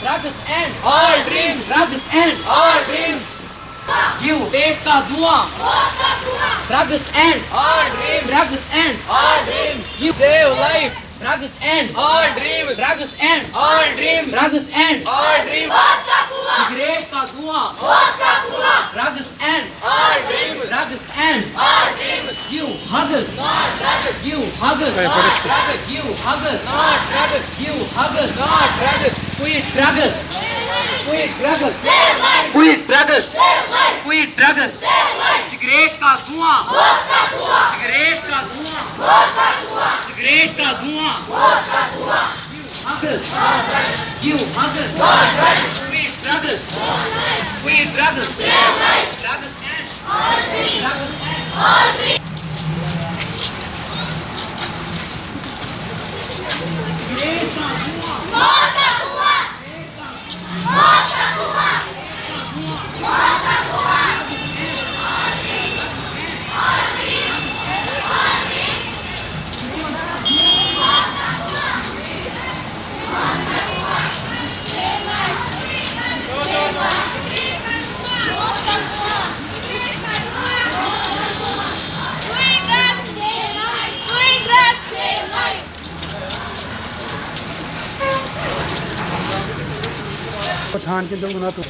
Drugs end all dreams. Drugs end all dreams. You take ka dua. Drugs end all dreams. Drugs end all dreams. You Save life. drugs end All dreams. drugs end All dreams. drugs end All dreams. cigarette ka dua. Drugs end All dreams. drugs end All dreams. you huggers. Not drugs. You huggers. Not drugs. You huggers. Not drugs. You huggers. Not drugs. Quit drugs. Quit drugs. Save life. Quit drugs. Save life. Quit drugs. Save life. Cigarette का धुआं मौत का धुआं. Cigarette का धुआं मौत का धुआं. सिगरेट का धुआं मौत का धुआं. You huggers. Quit drugs. Quit drugs. Save life. Drugs end. All dreams. Drugs end. All dreams. Cigarette का धुआं मौत का धुआं. मौत का धुआं. मौत का धुआं. पठान के दो गुना तो